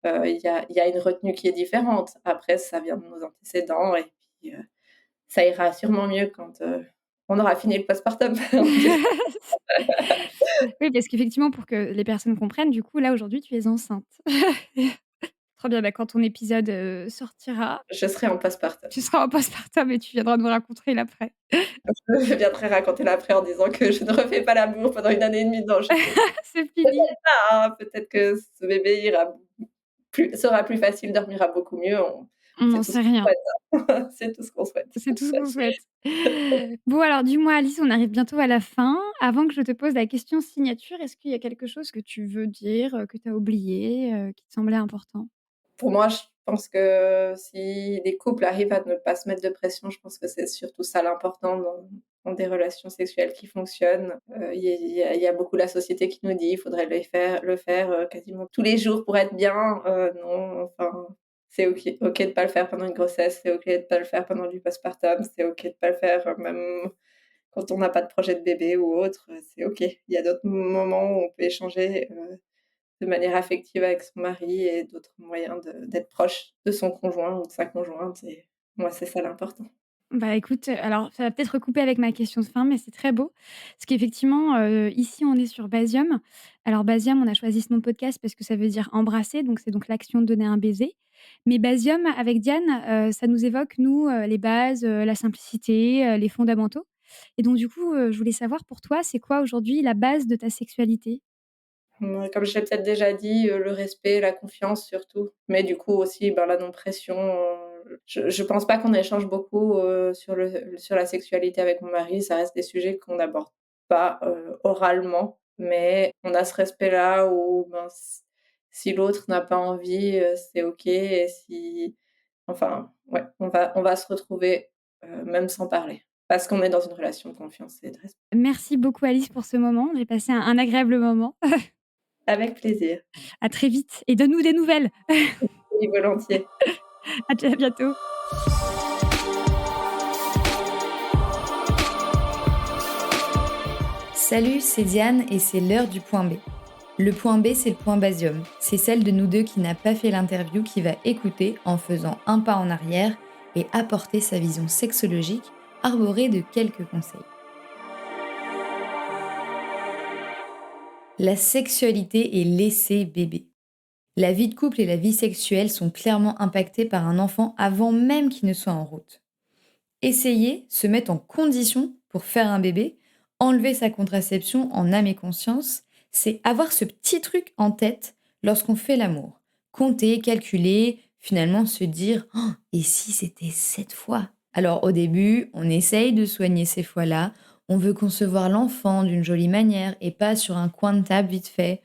il y a une retenue qui est différente. Après ça vient de nos antécédents et puis, ça ira sûrement mieux quand, on aura fini le postpartum. oui, parce qu'effectivement, pour que les personnes comprennent, du coup, là, aujourd'hui, tu es enceinte. Trop bien, bah, quand ton épisode, sortira, Je serai en postpartum. tu seras en postpartum et tu viendras nous raconter l'après. Je viendrai raconter l'après en disant que je ne refais pas l'amour pendant 1 année et demie. Non, je C'est fini. ah, peut-être que ce bébé sera plus facile, dormira beaucoup mieux. On C'est n'en tout ce sait qu'on rien. souhaite, hein. C'est tout ce qu'on souhaite. C'est tout ce qu'on souhaite. Bon, alors dis-moi, Alice, on arrive bientôt à la fin. Avant que je te pose la question signature, est-ce qu'il y a quelque chose que tu veux dire, que tu as oublié, qui te semblait important? Pour moi, je pense que si les couples arrivent à ne pas se mettre de pression, je pense que c'est surtout ça l'important dans des relations sexuelles qui fonctionnent. Il y a beaucoup la société qui nous dit: «Il faudrait le faire, quasiment tous les jours pour être bien». Non, enfin, c'est OK de pas le faire pendant une grossesse, c'est OK de pas le faire pendant du postpartum, c'est OK de pas le faire, même quand on n'a pas de projet de bébé ou autre, c'est OK. Il y a d'autres moments où on peut échanger, de manière affective avec son mari et d'autres moyens d'être proche de son conjoint ou de sa conjointe et moi, c'est ça l'important. Bah, écoute, alors ça va peut-être recouper avec ma question de fin, mais c'est très beau. Parce qu'effectivement, ici, on est sur Basium. Alors Basium, on a choisi ce nom de podcast parce que ça veut dire embrasser, donc c'est donc l'action de donner un baiser. Mais Basium, avec Diane, ça nous évoque, nous, les bases, la simplicité, les fondamentaux. Et donc du coup, je voulais savoir pour toi, c'est quoi aujourd'hui la base de ta sexualité? Comme je l'ai peut-être déjà dit, le respect, la confiance surtout, mais du coup aussi, ben, la non pression, je pense pas qu'on échange beaucoup sur la sexualité avec mon mari. Ça reste des sujets qu'on n'aborde pas oralement, mais on a ce respect-là où si l'autre n'a pas envie, c'est OK. Et si, enfin, ouais, on va se retrouver même sans parler, parce qu'on est dans une relation de confiance et de respect. Merci beaucoup Alice pour ce moment. J'ai passé un agréable moment. Avec plaisir. À très vite et donne-nous des nouvelles. Oui, volontiers. À bientôt. Salut, c'est Diane et c'est l'heure du point B. Le point B, c'est le point Basium. C'est celle de nous deux qui n'a pas fait l'interview qui va écouter en faisant un pas en arrière et apporter sa vision sexologique arborée de quelques conseils. La sexualité est laissée bébé. La vie de couple et la vie sexuelle sont clairement impactées par un enfant avant même qu'il ne soit en route. Essayer, se mettre en condition pour faire un bébé, enlever sa contraception en âme et conscience, c'est avoir ce petit truc en tête lorsqu'on fait l'amour. Compter, calculer, finalement se dire « Oh, et si c'était 7 fois ?» Alors au début, on essaye de soigner ces fois-là, on veut concevoir l'enfant d'une jolie manière et pas sur un coin de table vite fait.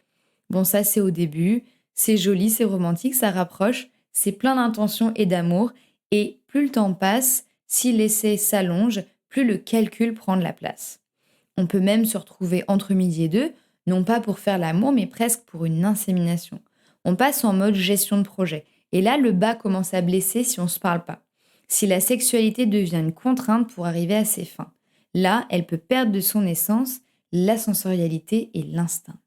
Bon, ça c'est au début, c'est joli, c'est romantique, ça rapproche, c'est plein d'intention et d'amour, et plus le temps passe, si l'essai s'allonge, plus le calcul prend de la place. On peut même se retrouver entre midi et deux, non pas pour faire l'amour, mais presque pour une insémination. On passe en mode gestion de projet. Et là, le bas commence à blesser si on ne se parle pas. Si la sexualité devient une contrainte pour arriver à ses fins. Là, elle peut perdre de son essence la sensorialité et l'instinct.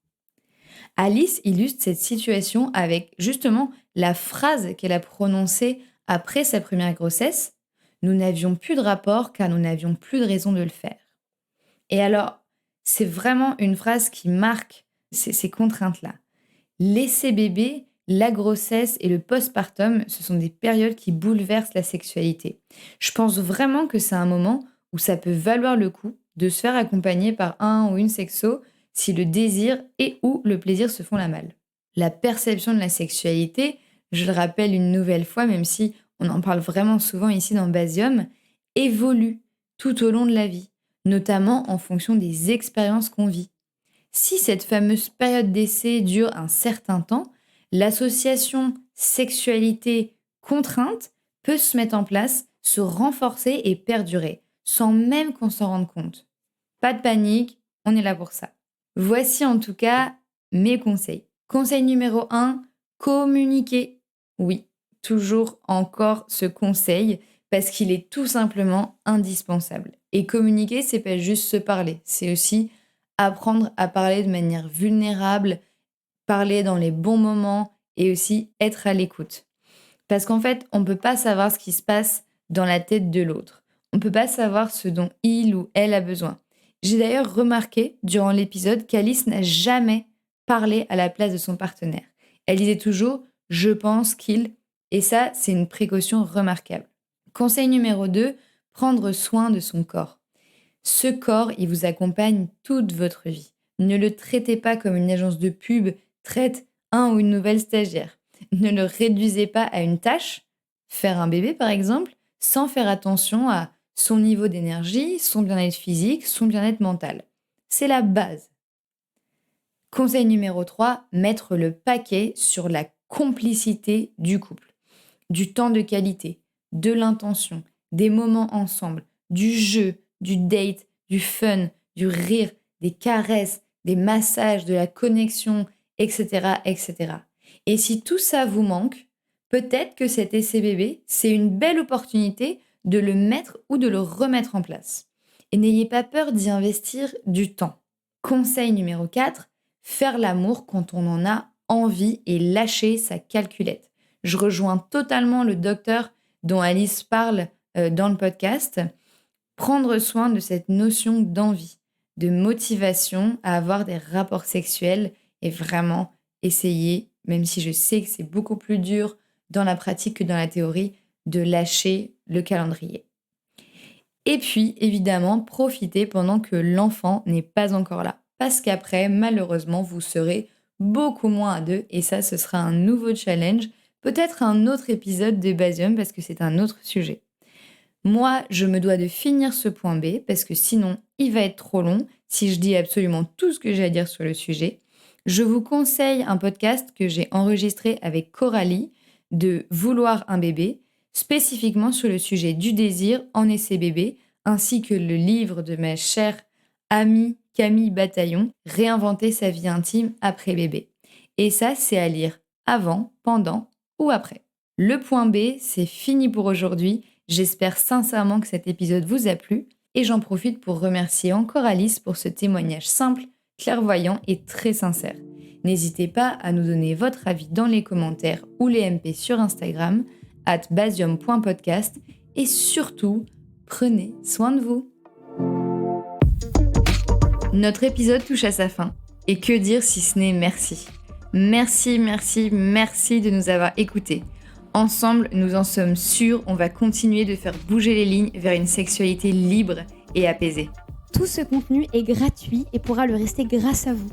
Alice illustre cette situation avec justement la phrase qu'elle a prononcée après sa première grossesse. Nous n'avions plus de rapport car nous n'avions plus de raison de le faire. Et alors, c'est vraiment une phrase qui marque ces contraintes-là. Laisser bébé, la grossesse et le postpartum, ce sont des périodes qui bouleversent la sexualité. Je pense vraiment que c'est un moment où ça peut valoir le coup de se faire accompagner par un ou une sexo si le désir et ou le plaisir se font la malle. La perception de la sexualité, je le rappelle une nouvelle fois, même si on en parle vraiment souvent ici dans Basium, évolue tout au long de la vie, notamment en fonction des expériences qu'on vit. Si cette fameuse période d'essai dure un certain temps, l'association sexualité-contrainte peut se mettre en place, se renforcer et perdurer, sans même qu'on s'en rende compte. Pas de panique, on est là pour ça. Voici en tout cas mes conseils. Conseil numéro 1, communiquer. Oui, toujours encore ce conseil, parce qu'il est tout simplement indispensable. Et communiquer, c'est pas juste se parler, c'est aussi apprendre à parler de manière vulnérable, parler dans les bons moments et aussi être à l'écoute. Parce qu'en fait, on ne peut pas savoir ce qui se passe dans la tête de l'autre. On ne peut pas savoir ce dont il ou elle a besoin. J'ai d'ailleurs remarqué durant l'épisode qu'Alice n'a jamais parlé à la place de son partenaire. Elle disait toujours « je pense qu'il » et ça, c'est une précaution remarquable. Conseil numéro 2, prendre soin de son corps. Ce corps, il vous accompagne toute votre vie. Ne le traitez pas comme une agence de pub traite un ou une nouvelle stagiaire. Ne le réduisez pas à une tâche, faire un bébé par exemple, sans faire attention à son niveau d'énergie, son bien-être physique, son bien-être mental. C'est la base. Conseil numéro 3, mettre le paquet sur la complicité du couple. Du temps de qualité, de l'intention, des moments ensemble, du jeu, du date, du fun, du rire, des caresses, des massages, de la connexion, etc., etc. Et si tout ça vous manque, peut-être que cet essai bébé, c'est une belle opportunité de le mettre ou de le remettre en place. Et n'ayez pas peur d'y investir du temps. Conseil numéro 4, faire l'amour quand on en a envie et lâcher sa calculette. Je rejoins totalement le docteur dont Alice parle dans le podcast. Prendre soin de cette notion d'envie, de motivation à avoir des rapports sexuels et vraiment essayer, même si je sais que c'est beaucoup plus dur dans la pratique que dans la théorie, de lâcher le calendrier. Et puis, évidemment, profitez pendant que l'enfant n'est pas encore là. Parce qu'après, malheureusement, vous serez beaucoup moins à deux et ça, ce sera un nouveau challenge peut-être un autre épisode de Basium parce que c'est un autre sujet. Moi, je me dois de finir ce point B parce que sinon, il va être trop long si je dis absolument tout ce que j'ai à dire sur le sujet. Je vous conseille un podcast que j'ai enregistré avec Coralie de Vouloir un bébé, spécifiquement sur le sujet du désir en essai bébé, ainsi que le livre de ma chère amie Camille Bataillon, Réinventer sa vie intime après bébé. Et ça, c'est à lire avant, pendant ou après. Le point B, c'est fini pour aujourd'hui. J'espère sincèrement que cet épisode vous a plu et j'en profite pour remercier encore Alice pour ce témoignage simple, clairvoyant et très sincère. N'hésitez pas à nous donner votre avis dans les commentaires ou les MP sur Instagram @basium.podcast et surtout, prenez soin de vous. Notre épisode touche à sa fin et que dire si ce n'est merci. Merci de nous avoir écoutés. Ensemble, nous en sommes sûrs, on va continuer de faire bouger les lignes vers une sexualité libre et apaisée. Tout ce contenu est gratuit et pourra le rester grâce à vous.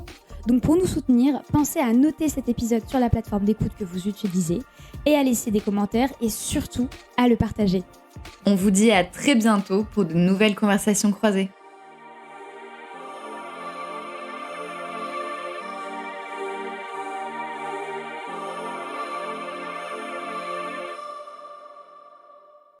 Donc pour nous soutenir, pensez à noter cet épisode sur la plateforme d'écoute que vous utilisez et à laisser des commentaires et surtout à le partager. On vous dit à très bientôt pour de nouvelles conversations croisées.